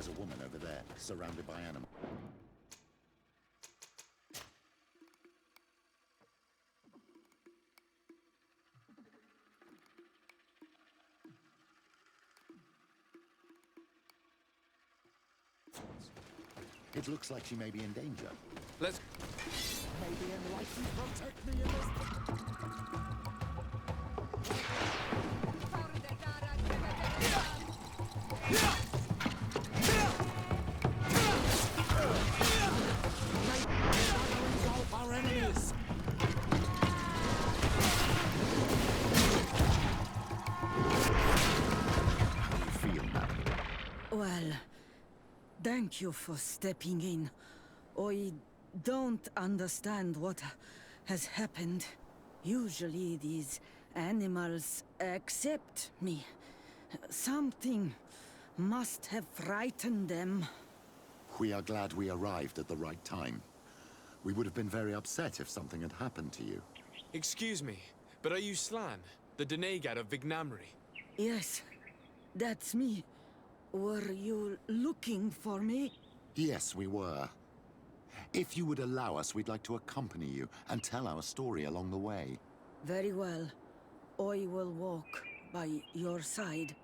There's a woman over there, surrounded by animals. It looks like she may be in danger. Let's... Maybe enlightened protect me in this... Our enemies! How do you feel now? Well, thank you for stepping in. I don't understand what has happened. Usually these animals accept me. Something must have frightened them. We are glad we arrived at the right time. We would have been very upset if something had happened to you. Excuse me, but are you Slan, the Denegad of Vignamri? Yes, that's me. Were you looking for me? Yes, we were. If you would allow us, we'd like to accompany you and tell our story along the way. Very well. I will walk by your side.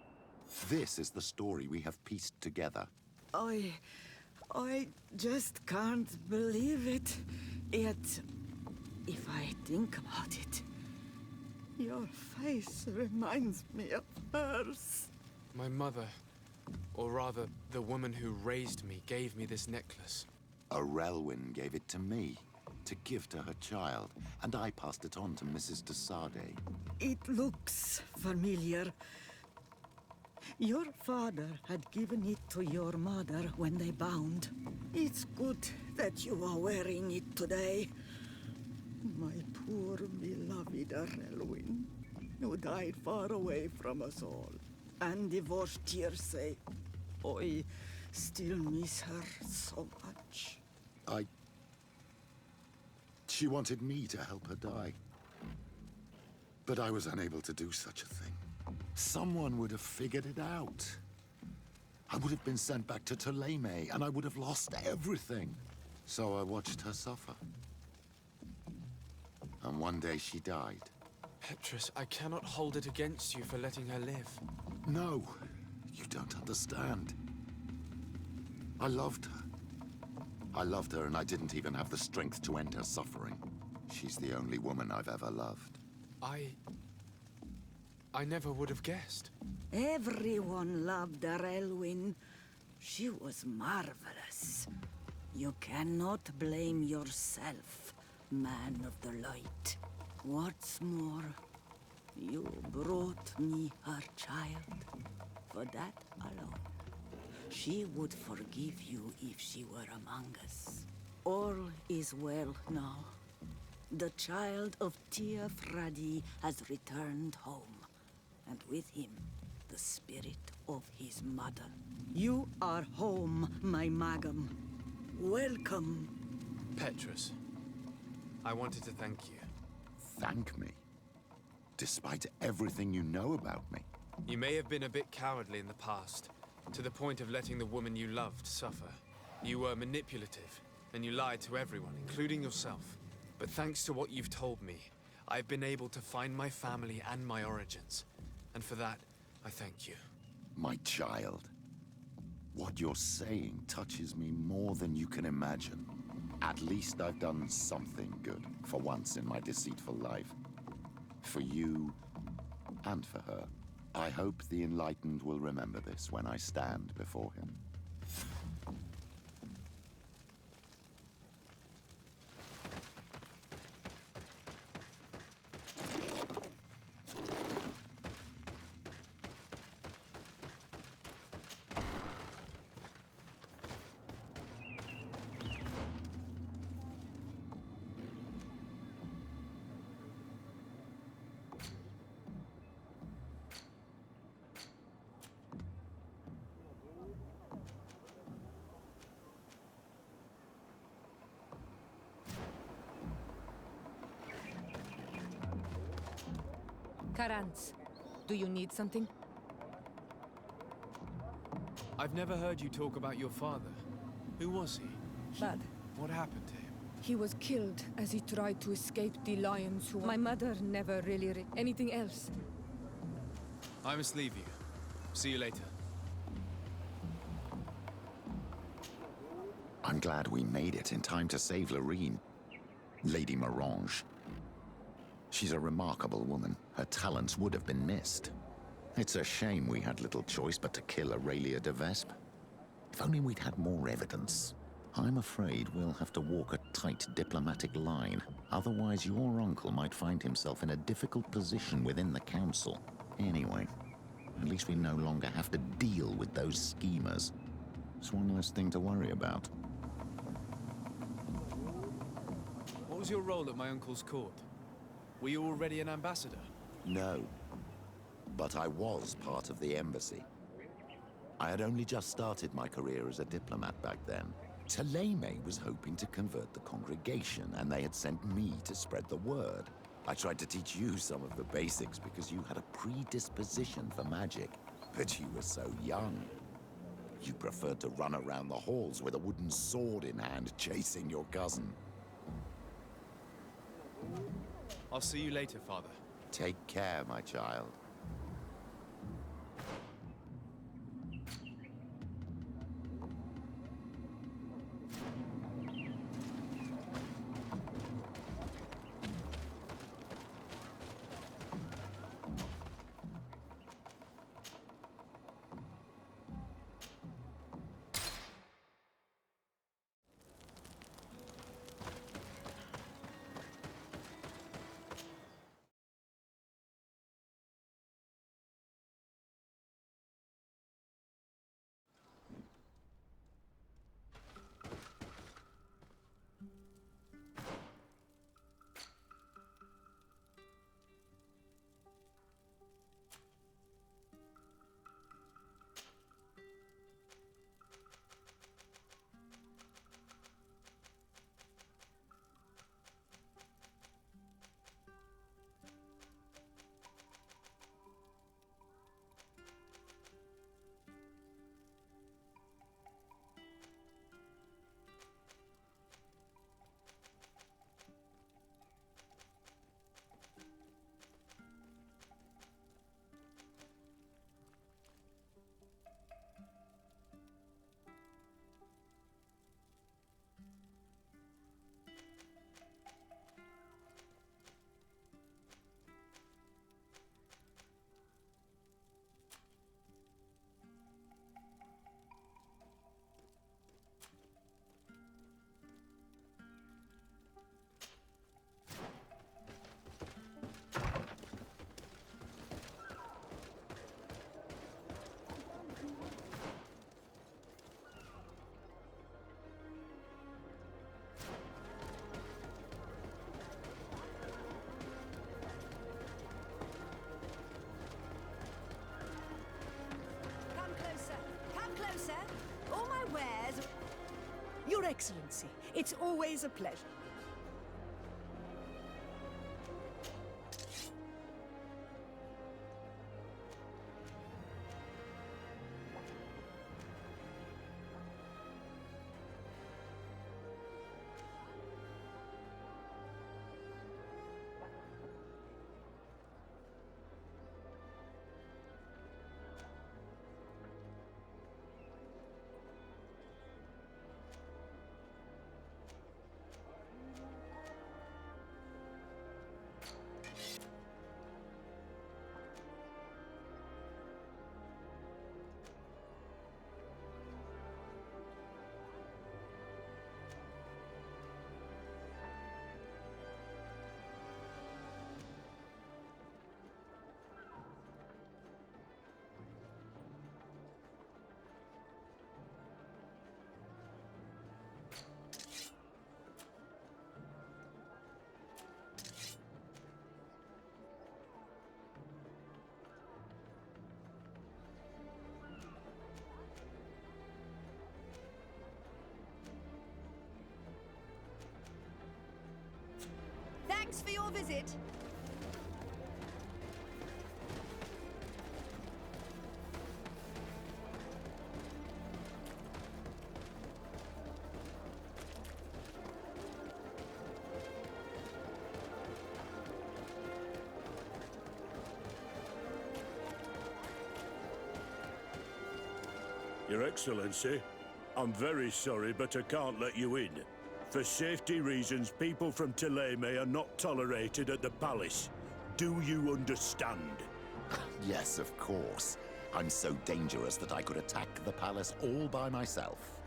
This is the story we have pieced together. I just can't believe it. Yet, if I think about it, your face reminds me of hers. My mother, or rather, the woman who raised me, gave me this necklace. A Relwyn gave it to me, to give to her child, and I passed it on to Mrs. de Sade. It looks familiar. Your father had given it to your mother when they bound. It's good that you are wearing it today. My poor beloved Relwyn, who died far away from us all, and divorced Tirce. I still miss her so much. She wanted me to help her die. But I was unable to do such a thing. Someone would have figured it out. I would have been sent back to Ptolemy, and I would have lost everything. So I watched her suffer. And one day she died. Petrus, I cannot hold it against you for letting her live. No, you don't understand. I loved her. I loved her, and I didn't even have the strength to end her suffering. She's the only woman I've ever loved. I never would have guessed. Everyone loved Relwyn. She was marvelous. You cannot blame yourself, man of the light. What's more, you brought me her child. For that alone, she would forgive you if she were among us. All is well now. The child of Tia Fradi has returned home, and with him, the spirit of his mother. You are home, my Magam. Welcome. Petrus, I wanted to thank you. Thank me? Despite everything you know about me? You may have been a bit cowardly in the past, to the point of letting the woman you loved suffer. You were manipulative, and you lied to everyone, including yourself. But thanks to what you've told me, I've been able to find my family and my origins. And for that, I thank you. My child. What you're saying touches me more than you can imagine. At least I've done something good, for once in my deceitful life. For you, and for her. I hope the Enlightened will remember this when I stand before him. Karantz, do you need something? I've never heard you talk about your father. Who was he? Bad. What happened to him? He was killed as he tried to escape the lions who... My mother never really... Anything else? I must leave you. See you later. I'm glad we made it in time to save Lorene. Lady Morange. She's a remarkable woman. Her talents would have been missed. It's a shame we had little choice but to kill Aurelia de Vespe. If only we'd had more evidence. I'm afraid we'll have to walk a tight diplomatic line. Otherwise, your uncle might find himself in a difficult position within the council. Anyway, at least we no longer have to deal with those schemers. It's one less thing to worry about. What was your role at my uncle's court? Were you already an ambassador? No. But I was part of the embassy. I had only just started my career as a diplomat back then. Taleme was hoping to convert the congregation, and they had sent me to spread the word. I tried to teach you some of the basics because you had a predisposition for magic, but you were so young. You preferred to run around the halls with a wooden sword in hand, chasing your cousin. I'll see you later, Father. Take care, my child. All my wares... Your Excellency, it's always a pleasure. Thanks for your visit. Your Excellency, I'm very sorry, but I can't let you in. For safety reasons, people from Thélème are not tolerated at the palace. Do you understand? Yes, of course. I'm so dangerous that I could attack the palace all by myself.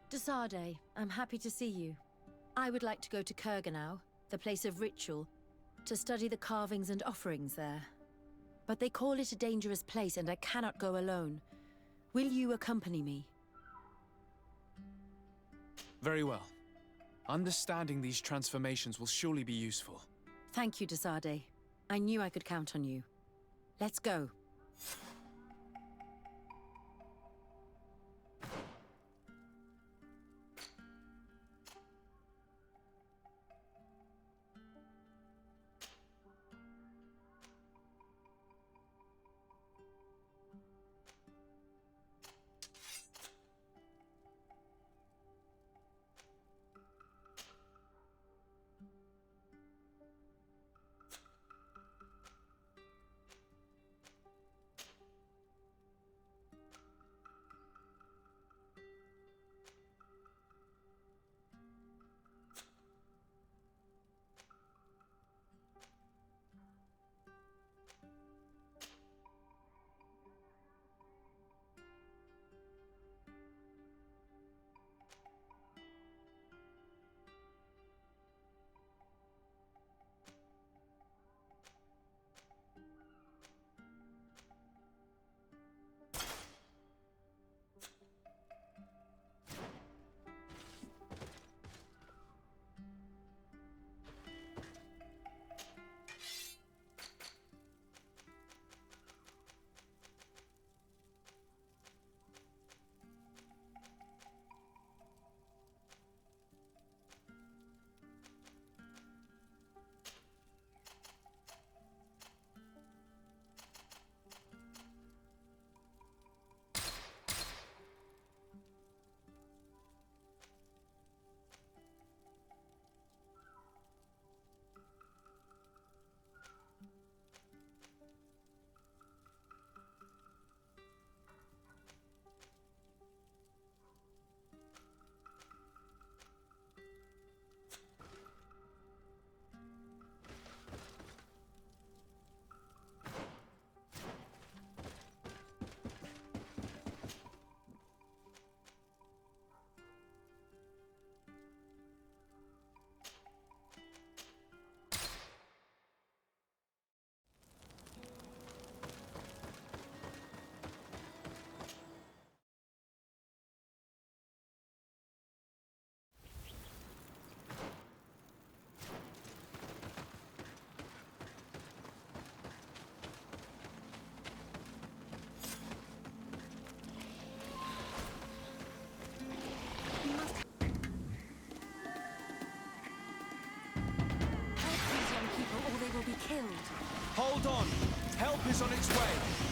Desade, I'm happy to see you. I would like to go to Kurganau, the place of ritual, to study the carvings and offerings there. But they call it a dangerous place and I cannot go alone. Will you accompany me? Very well. Understanding these transformations will surely be useful. Thank you, Desade. I knew I could count on you. Let's go. Hold on! Help is on its way!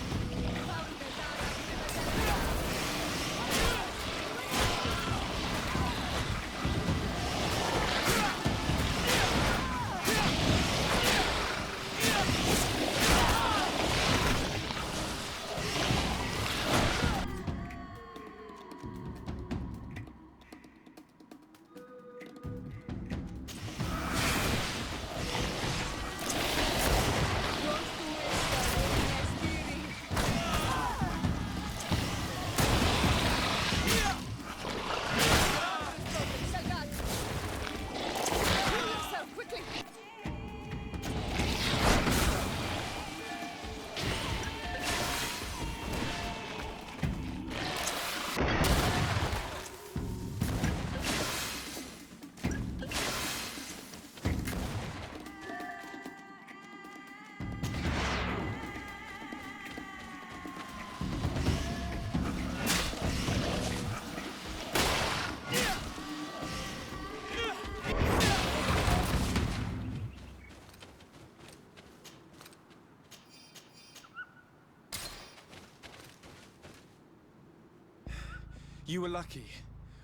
You were lucky.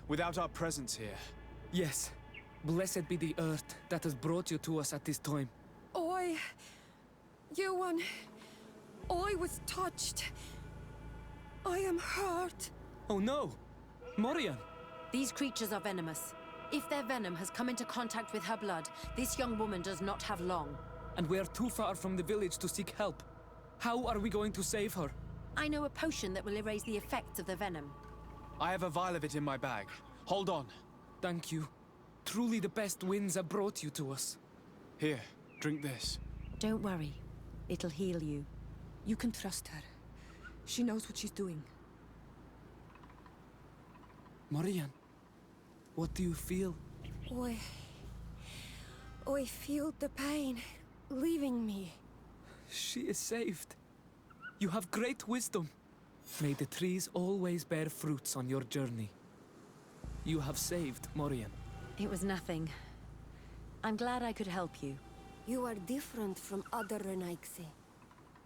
Without our presence here. Yes. Blessed be the earth that has brought you to us at this time. Yuan, I was touched. I am hurt. Oh no! Morian! These creatures are venomous. If their venom has come into contact with her blood, this young woman does not have long. And we are too far from the village to seek help. How are we going to save her? I know a potion that will erase the effects of the venom. I have a vial of it in my bag. Hold on. Thank you. Truly the best winds have brought you to us. Here, drink this. Don't worry. It'll heal you. You can trust her. She knows what she's doing. Morian, what do you feel? I feel the pain leaving me. She is saved. You have great wisdom. May the trees always bear fruits on your journey. You have saved Morian. It was nothing. I'm glad I could help you. You are different from other Renaigse.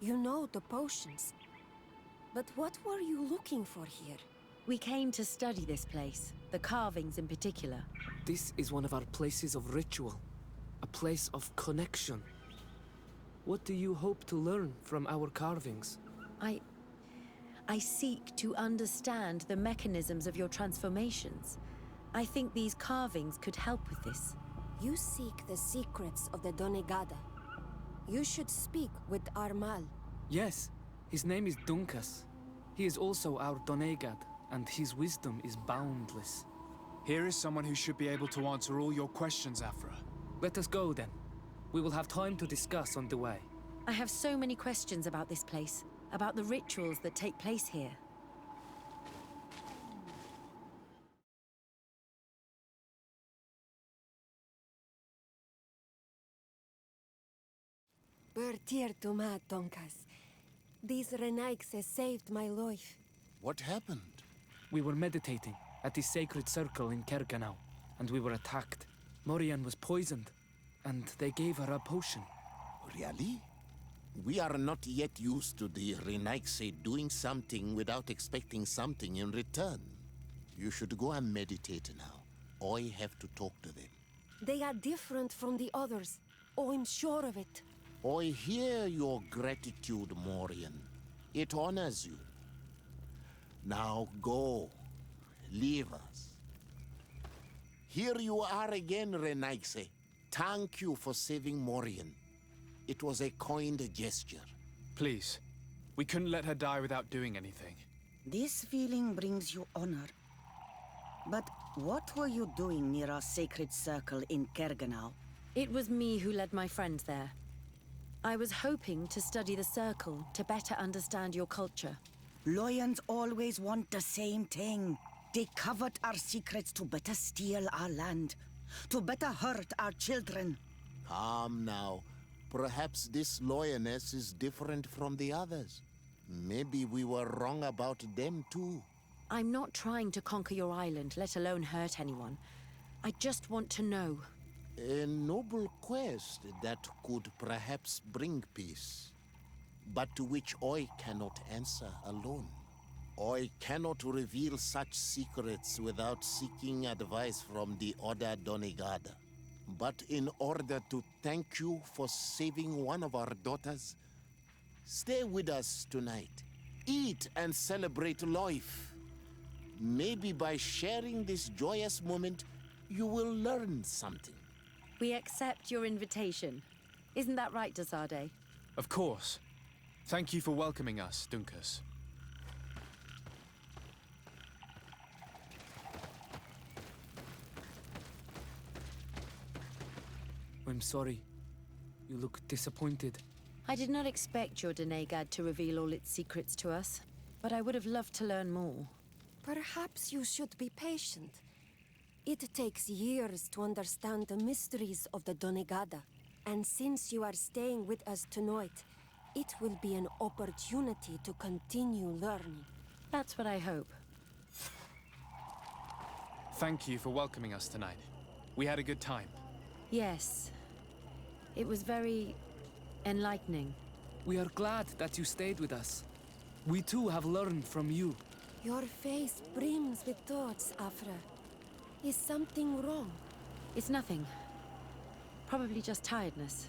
You know the potions. But what were you looking for here? We came to study this place, the carvings in particular. This is one of our places of ritual. A place of connection. What do you hope to learn from our carvings? I seek to understand the mechanisms of your transformations. I think these carvings could help with this. You seek the secrets of the Donegada. You should speak with Armal. Yes, his name is Dunkas. He is also our Donegad, and his wisdom is boundless. Here is someone who should be able to answer all your questions, Afra. Let us go then. We will have time to discuss on the way. I have so many questions about this place, about the rituals that take place here. Bertir Tuma, Donkas. These Renaigse saved my life. What happened? We were meditating at the sacred circle in Kerganau, and we were attacked. Morian was poisoned, and they gave her a potion. Really? We are not yet used to the Renaigse doing something without expecting something in return. You should go and meditate now. I have to talk to them. They are different from the others. Oh, I'm sure of it. I hear your gratitude, Morian. It honors you. Now go. Leave us. Here you are again, Renaigse. Thank you for saving Morian. It was a kind gesture. Please. We couldn't let her die without doing anything. This feeling brings you honor. But what were you doing near our sacred circle in Kerganau? It was me who led my friends there. I was hoping to study the circle to better understand your culture. Loyans always want the same thing. They covet our secrets to better steal our land, to better hurt our children. Calm now. Perhaps this lioness is different from the others. Maybe we were wrong about them too. I'm not trying to conquer your island, let alone hurt anyone. I just want to know. A noble quest that could perhaps bring peace, but to which I cannot answer alone. I cannot reveal such secrets without seeking advice from the other Donegada. But in order to thank you for saving one of our daughters, stay with us tonight. Eat and celebrate life. Maybe by sharing this joyous moment, you will learn something. We accept your invitation. Isn't that right, Desade? Of course. Thank you for welcoming us, Dunkas. I'm sorry. You look disappointed. I did not expect your Donegad to reveal all its secrets to us, but I would have loved to learn more. Perhaps you should be patient. It takes years to understand the mysteries of the Donegada. And since you are staying with us tonight, it will be an opportunity to continue learning. That's what I hope. Thank you for welcoming us tonight. We had a good time. Yes. It was very enlightening. We are glad that you stayed with us. We too have learned from you. Your face brims with thoughts, Afra. Is something wrong? It's nothing. Probably just tiredness.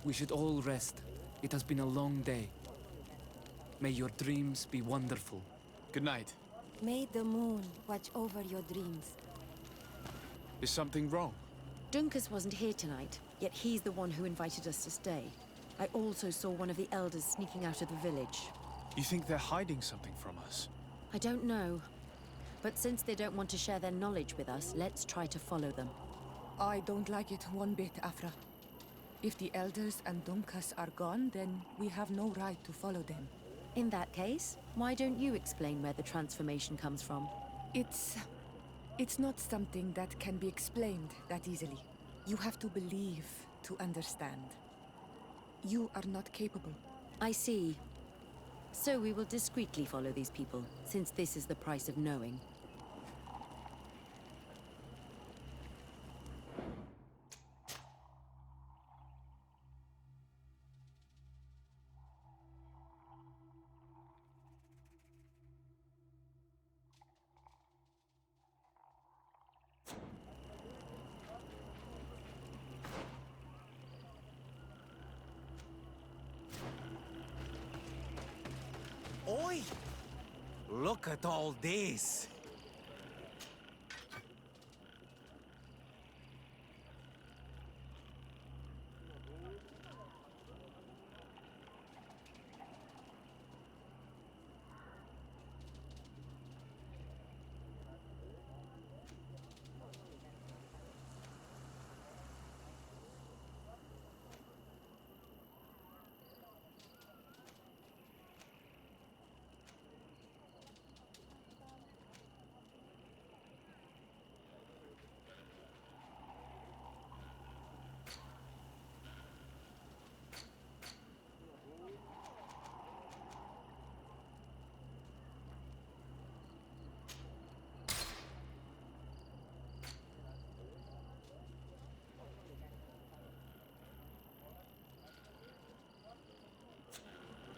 We should all rest. It has been a long day. May your dreams be wonderful. Good night. May the moon watch over your dreams. Is something wrong? Dunkus wasn't here tonight, yet he's the one who invited us to stay. I also saw one of the elders sneaking out of the village. You think they're hiding something from us? I don't know. But since they don't want to share their knowledge with us, let's try to follow them. I don't like it one bit, Afra. If the elders and Dunkas are gone, then we have no right to follow them. In that case, why don't you explain where the transformation comes from? It's not something that can be explained that easily. You have to believe to understand. You are not capable. I see. So we will discreetly follow these people, since this is the price of knowing. Oi! Look at all this!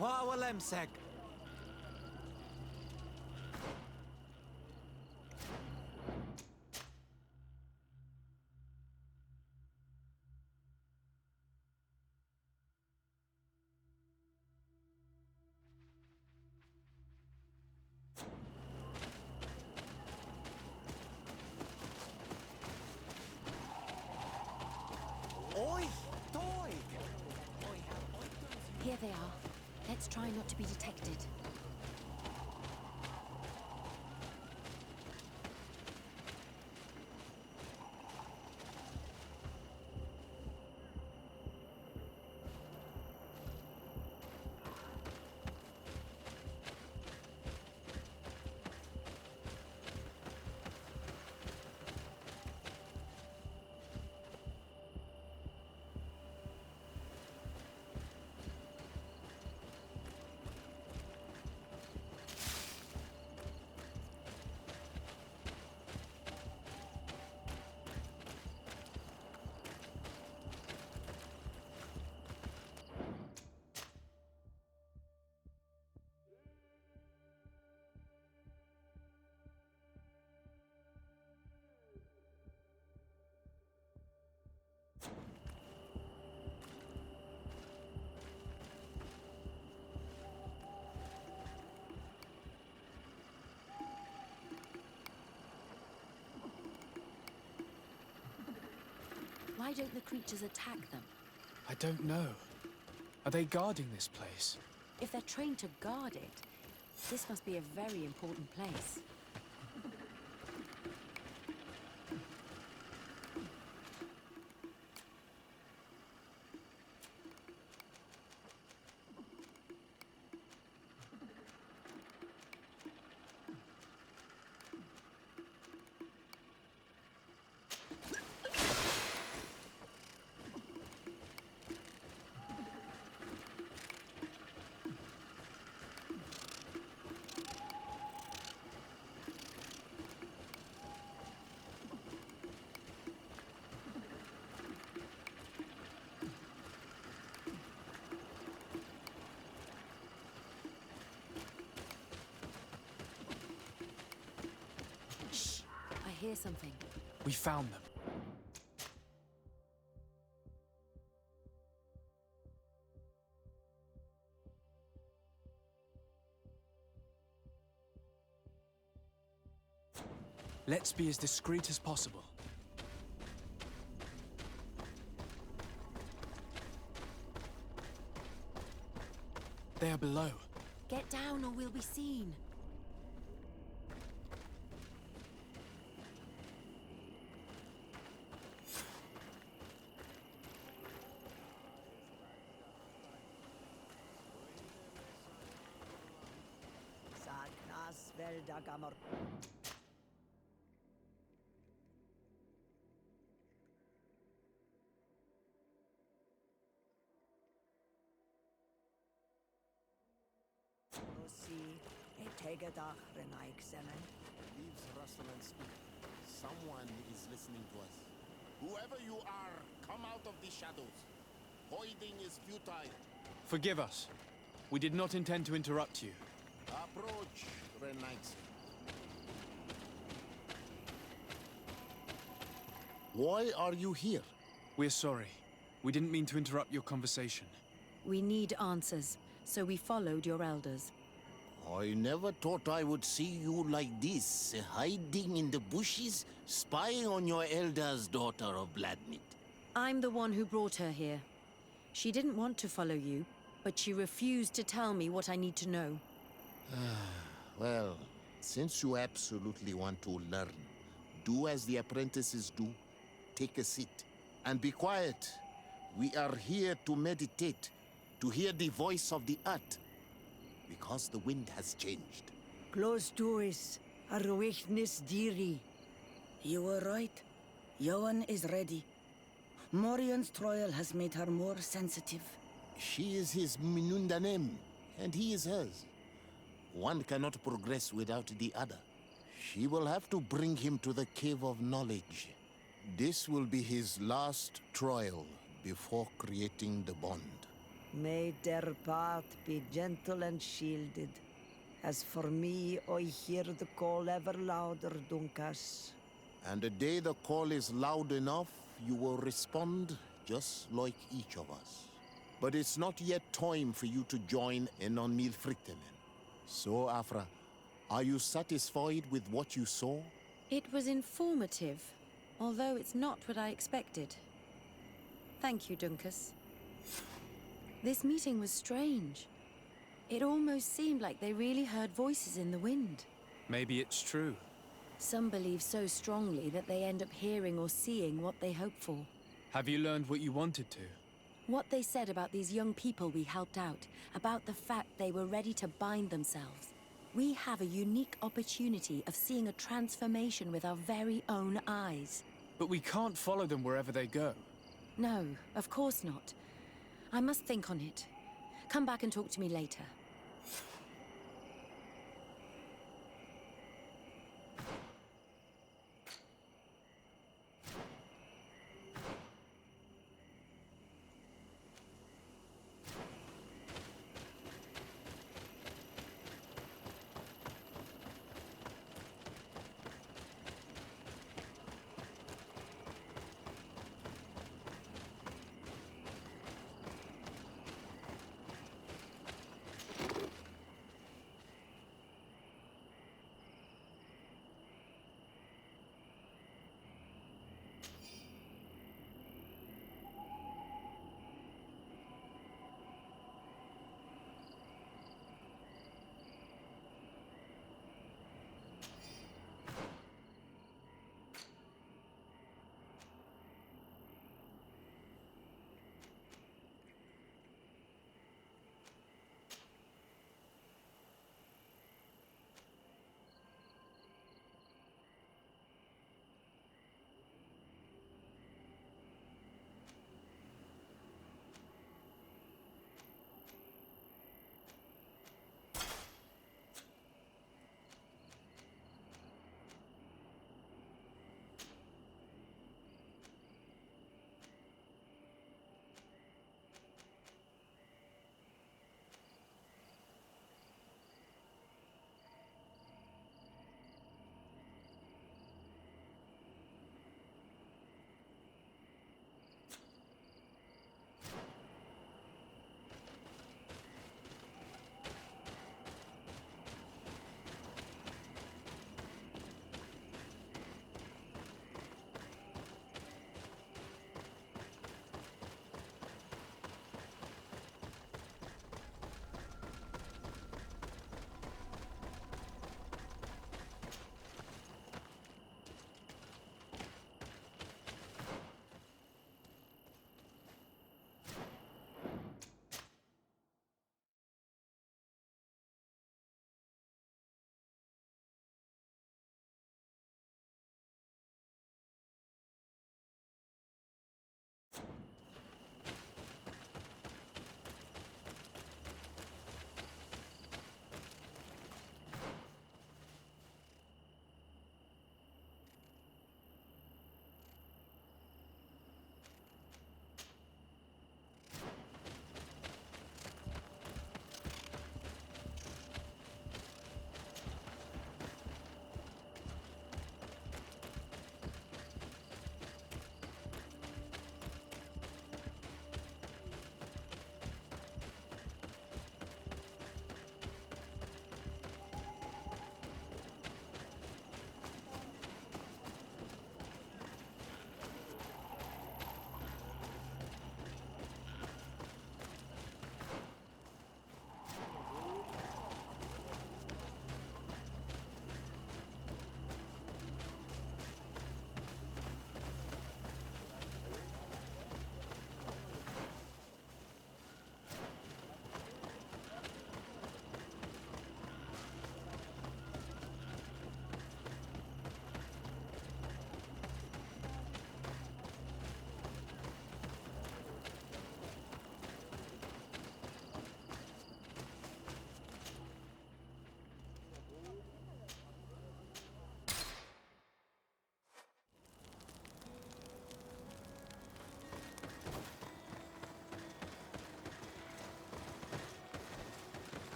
Qua walemsek. Oi! Toy! Here they are. Let's try not to be detected. Why don't the creatures attack them? I don't know. Are they guarding this place? If they're trained to guard it, this must be a very important place. hear something. We found them. Let's be as discreet as possible. They are below. Get down or we'll be seen. Sagnas Veldagamor. Tegedach Renaik Semen. Leaves rustle and speak. Someone is listening to us. Whoever you are, come out of the shadows. Hiding is futile. Forgive us. We did not intend to interrupt you. Approach, Renaik. Why are you here? We're sorry. We didn't mean to interrupt your conversation. We need answers, so we followed your elders. I never thought I would see you like this, hiding in the bushes, spying on your elder's daughter of Bladnit. I'm the one who brought her here. She didn't want to follow you, but she refused to tell me what I need to know. Well, since you absolutely want to learn, do as the apprentices do. Take a seat and be quiet. We are here to meditate, to hear the voice of the earth. Because the wind has changed. Close doors, Arwechnis Diri. You were right. Johan is ready. Morion's trial has made her more sensitive. She is his Minundanem, and he is hers. One cannot progress without the other. She will have to bring him to the Cave of Knowledge. This will be his last trial before creating the bond. May their path be gentle and shielded. As for me, I hear the call ever louder, Dunkas. And the day the call is loud enough, you will respond just like each of us. But it's not yet time for you to join in on Milfriktenen. So, Afra, are you satisfied with what you saw? It was informative, although it's not what I expected. Thank you, Dunkas. This meeting was strange. It almost seemed like they really heard voices in the wind. Maybe it's true. Some believe so strongly that they end up hearing or seeing what they hope for. Have you learned what you wanted to? What they said about these young people we helped out, about the fact they were ready to bind themselves. We have a unique opportunity of seeing a transformation with our very own eyes. But we can't follow them wherever they go. No, of course not. I must think on it. Come back and talk to me later.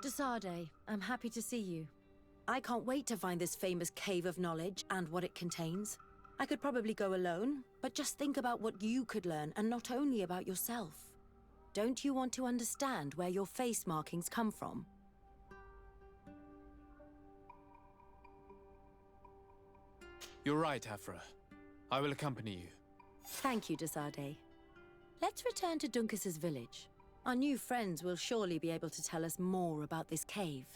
Desade, I'm happy to see you. I can't wait to find this famous cave of knowledge and what it contains. I could probably go alone, but just think about what you could learn, and not only about yourself. Don't you want to understand where your face markings come from? You're right, Альфры. I will accompany you. Thank you, Desade. Let's return to Duncas's village. Our new friends will surely be able to tell us more about this cave.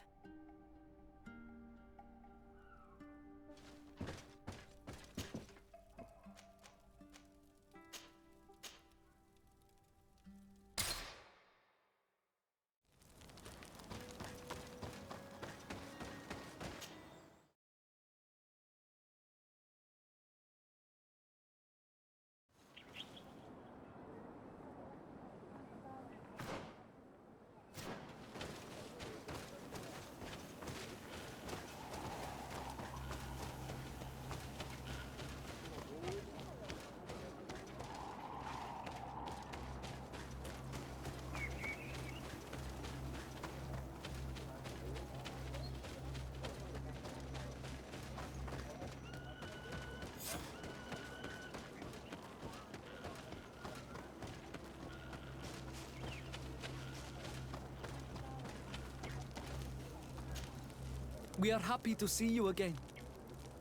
We are happy to see you again.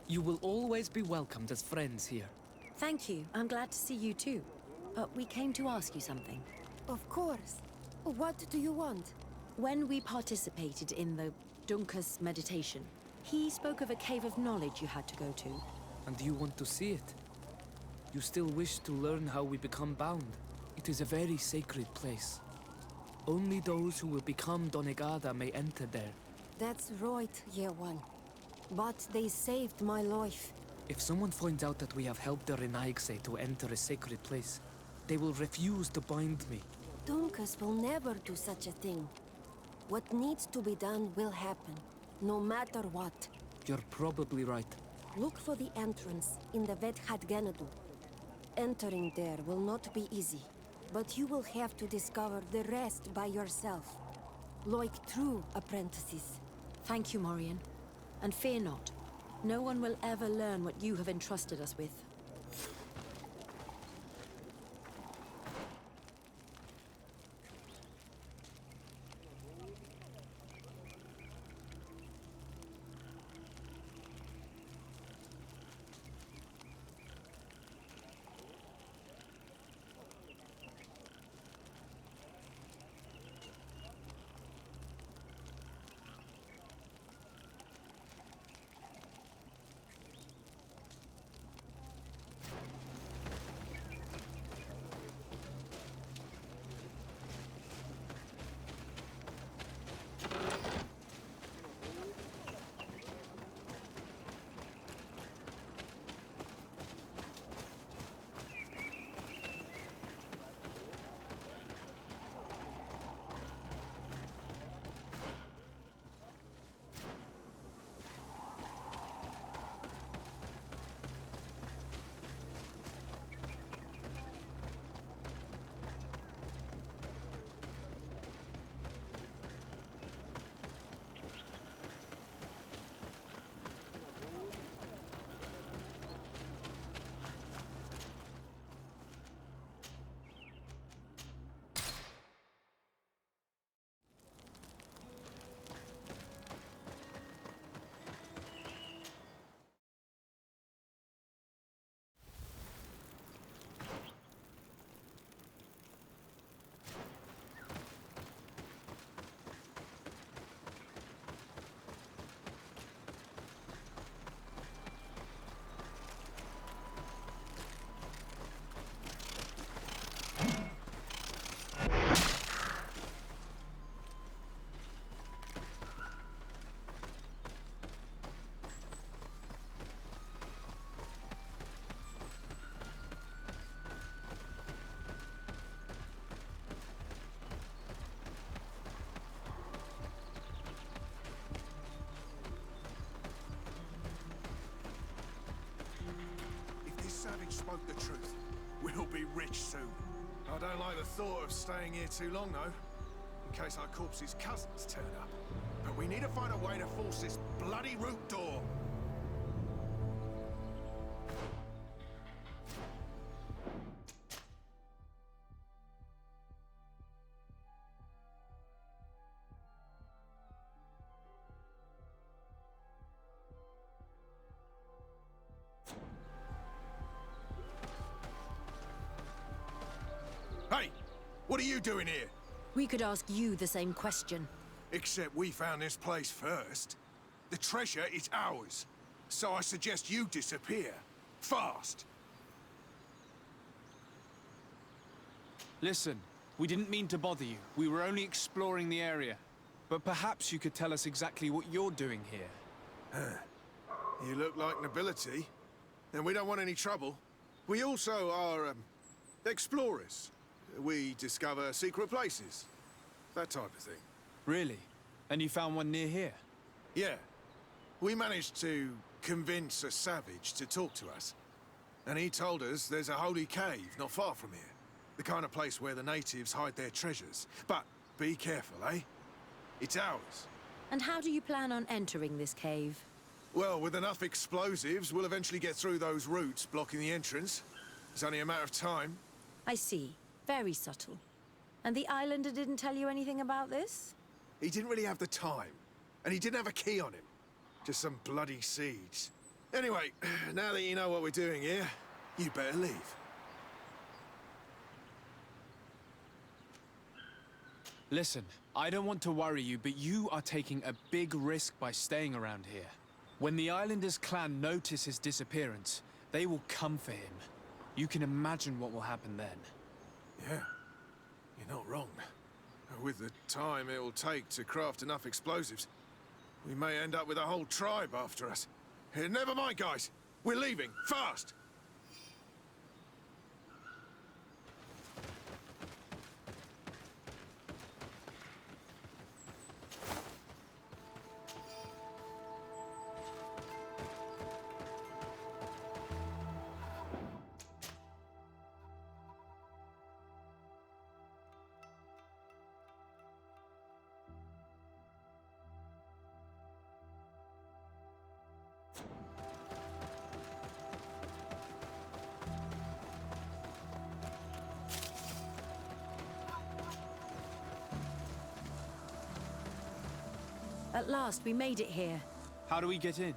You will always be welcomed as friends here. Thank you. I'm glad to see you too. But we came to ask you something. Of course. What do you want? When we participated in the Duncas meditation, he spoke of a cave of knowledge you had to go to. And you want to see it? You still wish to learn how we become bound? It is a very sacred place. Only those who will become Donegada may enter there. That's right, Year One. But they saved my life. If someone finds out that we have helped the Renaigse to enter a sacred place, they will refuse to bind me. Duncas will never do such a thing. What needs to be done will happen, no matter what. You're probably right. Look for the entrance in the Vedhat Ganadu. Entering there will not be easy, but you will have to discover the rest by yourself. Like true apprentices. Thank you, Morian. And fear not. No one will ever learn what you have entrusted us with. Savage spoke the truth. We'll be rich soon. I don't like the thought of staying here too long, though. case our corpse's cousins turn up. But we need to find a way to force this bloody root door. Hey! What are you doing here? We could ask you the same question. Except we found this place first. The treasure is ours. So I suggest you disappear. Fast. Listen, we didn't mean to bother you. We were only exploring the area. But perhaps you could tell us exactly what you're doing here. You look like nobility. And we don't want any trouble. We also are, explorers. We discover secret places. That type of thing. Really? And you found one near here? Yeah. We managed to convince a savage to talk to us. And he told us there's a holy cave not far from here. The kind of place where the natives hide their treasures. But be careful, eh? It's ours. And how do you plan on entering this cave? Well, with enough explosives, we'll eventually get through those roots blocking the entrance. It's only a matter of time. I see. Very subtle. And the islander didn't tell you anything about this? He didn't really have the time. And he didn't have a key on him. Just some bloody seeds. Anyway, now that you know what we're doing here, you better leave. Listen, I don't want to worry you, but you are taking a big risk by staying around here. When the Islanders' clan notice his disappearance, they will come for him. You can imagine what will happen then. Yeah, you're not wrong. With the time it will take to craft enough explosives, we may end up with a whole tribe after us. Never mind, guys. We're leaving, fast! At last, we made it here. How do we get in?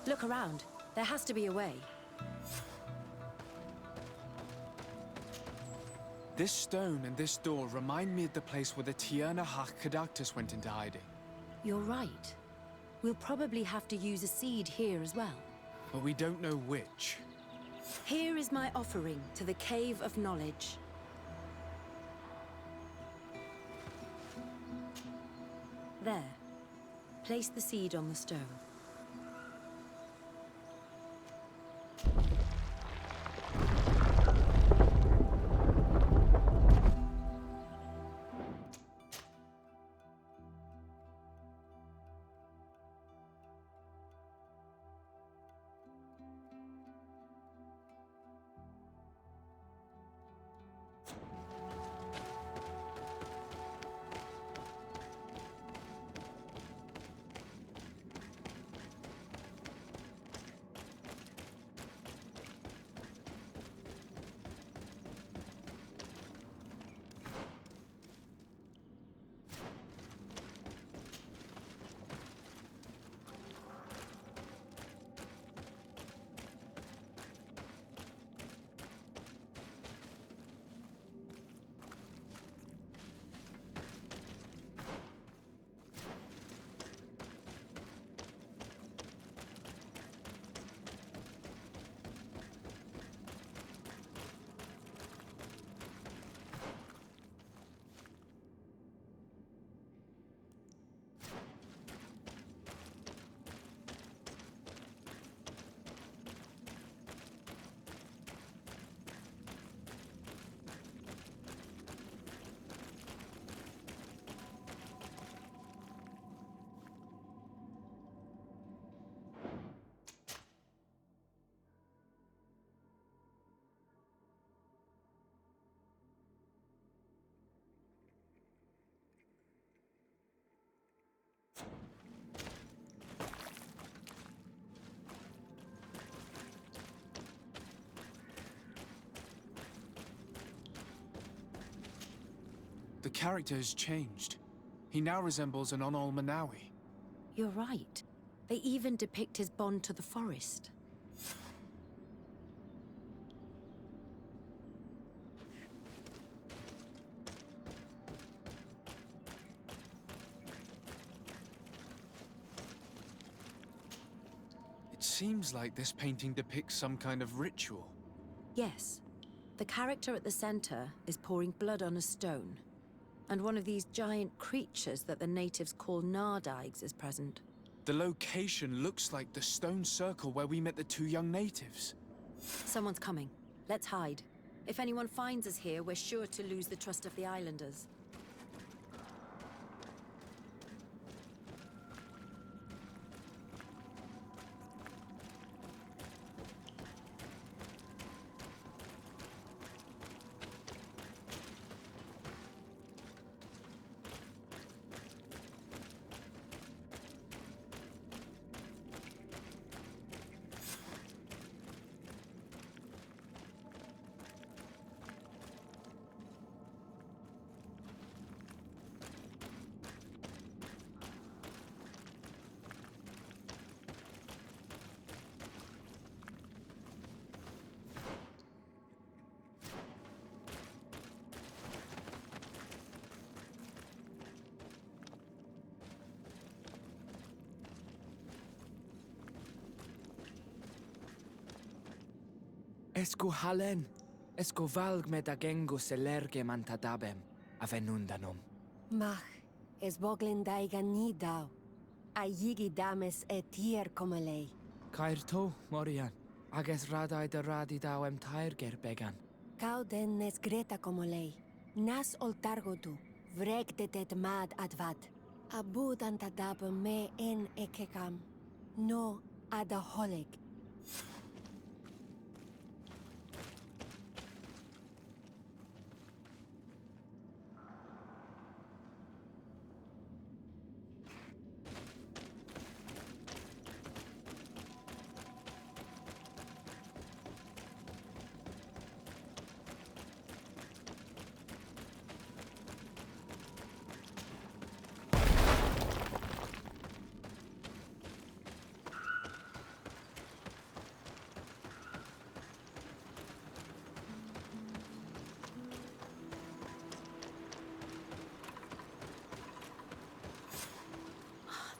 Look around. There has to be a way. This stone and this door remind me of the place where the Tierna Hach went into hiding. You're right. We'll probably have to use a seed here as well. But we don't know which. Here is my offering to the Cave of Knowledge. There. Place the seed on the stone. The character has changed. He now resembles an Onol Manawi. You're right. They even depict his bond to the forest. It seems like this painting depicts some kind of ritual. Yes. The character at the center is pouring blood on a stone. And one of these giant creatures that the natives call Nardaigs is present. The location looks like the stone circle where we met the two young natives. Someone's coming. Let's hide. If anyone finds us here, we're sure to lose the trust of the islanders. Esco halen, esco valg med agengo selerge mantadabem, avenundanum. Mach, es boglin daiga ni dau. A yigi dames tier como lei. Cair to, Morian, ages radai de radi dawem tairger began. Cau den nes greta como lei. Nas oltargo du, vregde det mad advad. Abud antadab me en ekekam. No ada holeg.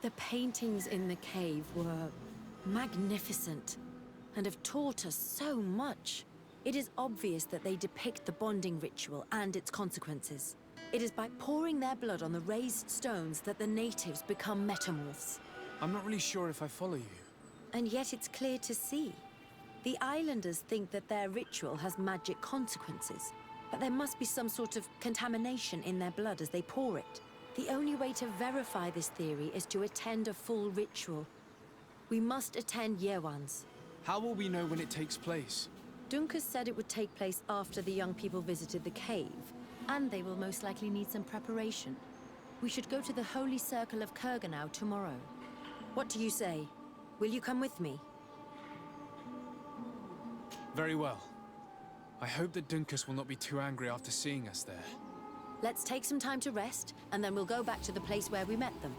The paintings in the cave were magnificent and have taught us so much. It is obvious that they depict the bonding ritual and its consequences. It is by pouring their blood on the raised stones that the natives become metamorphs. I'm not really sure if I follow you. And yet it's clear to see. The islanders think that their ritual has magic consequences, but there must be some sort of contamination in their blood as they pour it. The only way to verify this theory is to attend a full ritual. We must attend Yo-Yos. How will we know when it takes place? Dunkus said it would take place after the young people visited the cave, and they will most likely need some preparation. We should go to the Holy Circle of Kurganau tomorrow. What do you say? Will you come with me? Very well. I hope that Dunkus will not be too angry after seeing us there. Let's take some time to rest, and then we'll go back to the place where we met them.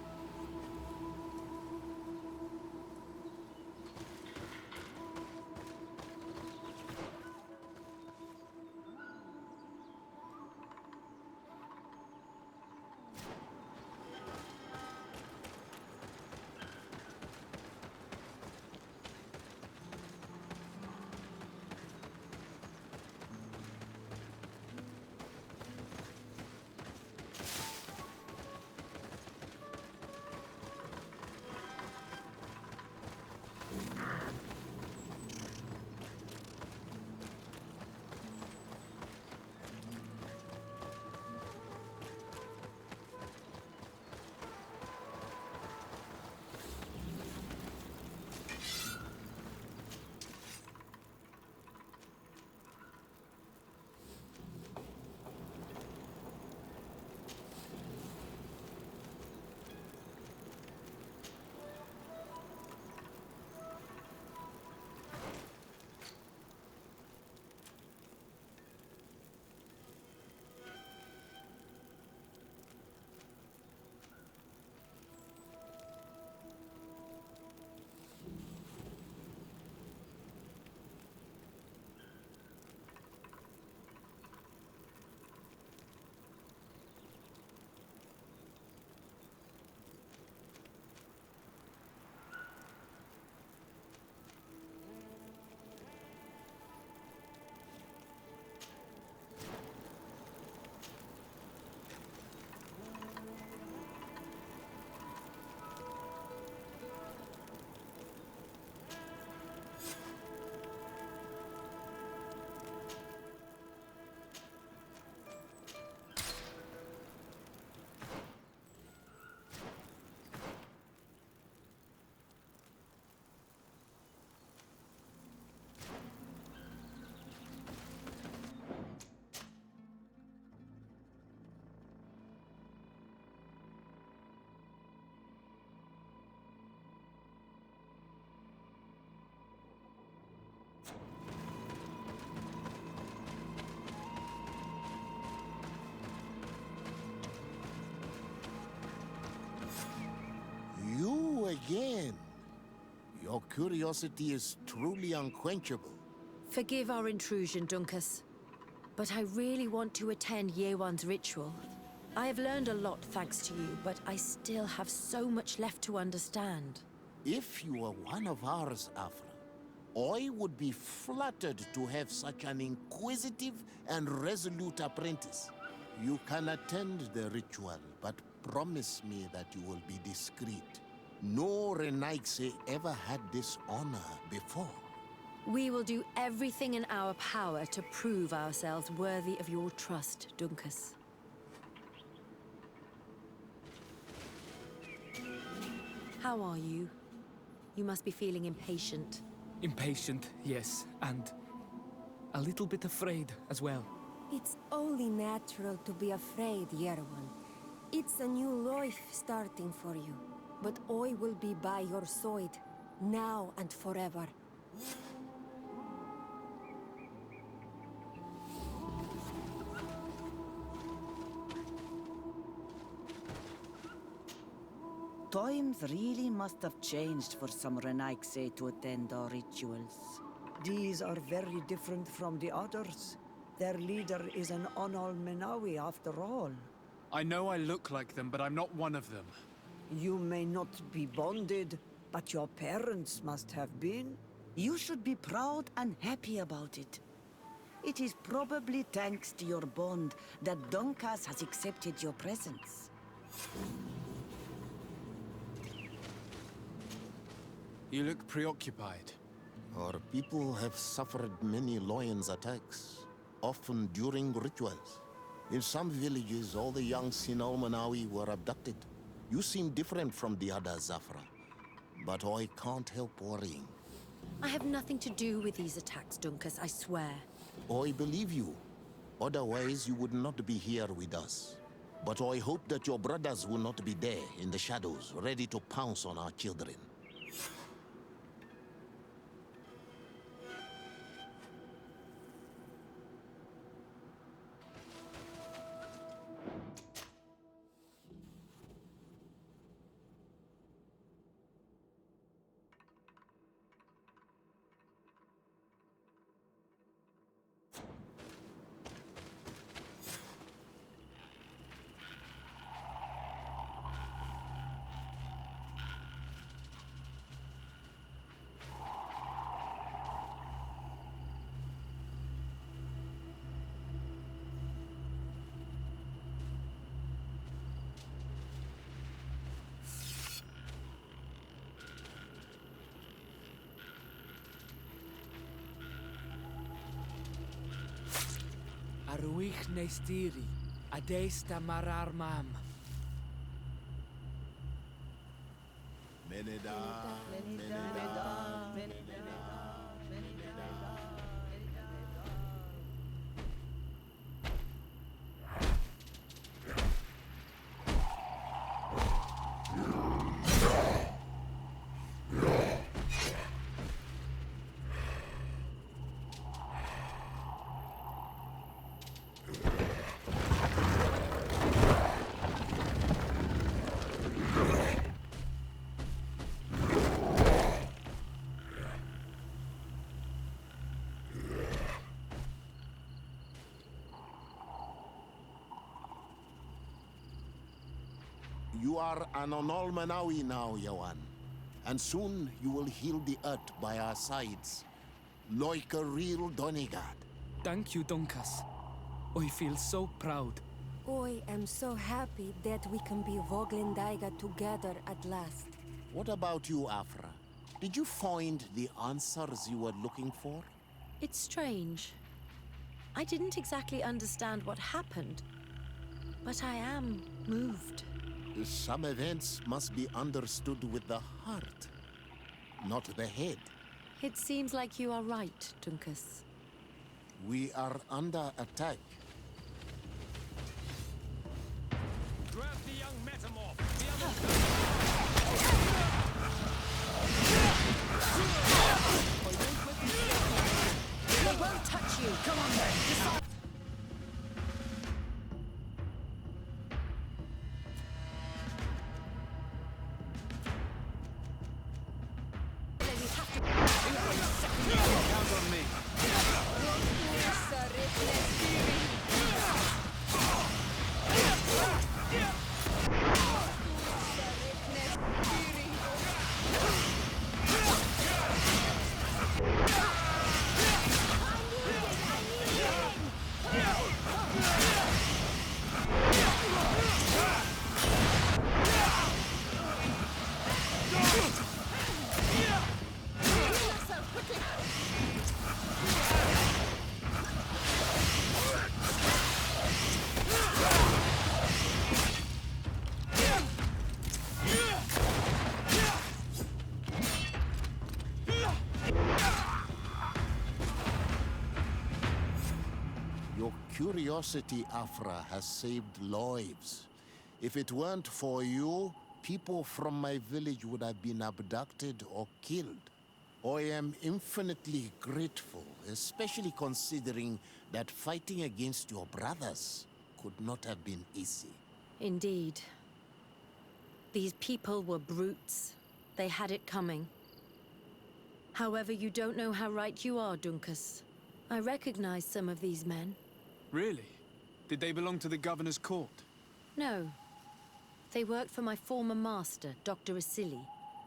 Our curiosity is truly unquenchable. Forgive our intrusion, Dunkus. But I really want to attend Yewan's ritual. I have learned a lot thanks to you, but I still have so much left to understand. If you were one of ours, Afra, I would be flattered to have such an inquisitive and resolute apprentice. You can attend the ritual, but promise me that you will be discreet. No Renaigse ever had this honor before. We will do everything in our power to prove ourselves worthy of your trust, Dunkus. How are you? You must be feeling impatient. Impatient, yes, and a little bit afraid as well. It's only natural to be afraid, Yerwan. It's a new life starting for you. But I will be by your side, now and forever. Times really must have changed for some Renaigse to attend our rituals. These are very different from the others. Their leader is an Onol Menawi after all. I know I look like them, but I'm not one of them. You may not be bonded, but your parents must have been. You should be proud and happy about it. It is probably thanks to your bond that Dunkas has accepted your presence. You look preoccupied. Our people have suffered many lions attacks, often during rituals. In some villages, all the young Sinal Manawi were abducted. You seem different from the others, Zafra. But I can't help worrying. I have nothing to do with these attacks, Dunkus, I swear. I believe you. Otherwise, you would not be here with us. But I hope that your brothers will not be there in the shadows, ready to pounce on our children. Aruich Nestiri, Adesta Marar Mam. Meneda, Meneda, Meneda. You are an Onol Manawi now, Yawan. And soon you will heal the earth by our sides. Like a real Donegad. Thank you, Dunkas. I feel so proud. I am so happy that we can be Voglendaiga together at last. What about you, Afra? Did you find the answers you were looking for? It's strange. I didn't exactly understand what happened, but I am moved. Some events must be understood with the heart, not the head. It seems like you are right, Dunkus. We are under attack. Grab the young metamorph! They won't touch you! Come on then! Your curiosity, Afra, has saved lives. If it weren't for you, people from my village would have been abducted or killed. I am infinitely grateful, especially considering that fighting against your brothers could not have been easy. Indeed. These people were brutes. They had it coming. However, you don't know how right you are, Dunkus. I recognize some of these men. Really? Did they belong to the governor's court? No. They worked for my former master, Dr. Asili.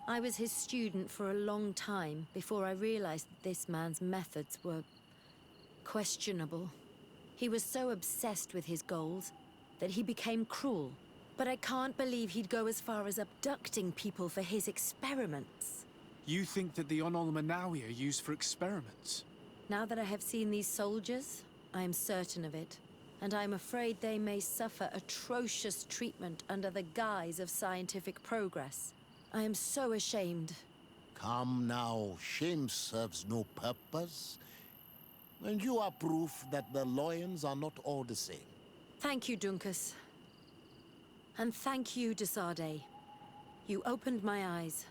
I was his student for a long time before I realized that this man's methods were questionable. He was so obsessed with his goals that he became cruel. But I can't believe he'd go as far as abducting people for his experiments. You think that the Onol Manawi are used for experiments? Now that I have seen these soldiers, I am certain of it. And I'm afraid they may suffer atrocious treatment under the guise of scientific progress. I am so ashamed. Come now, shame serves no purpose. And you are proof that the lions are not all the same. Thank you, Dunkus. And thank you, Desade. You opened my eyes.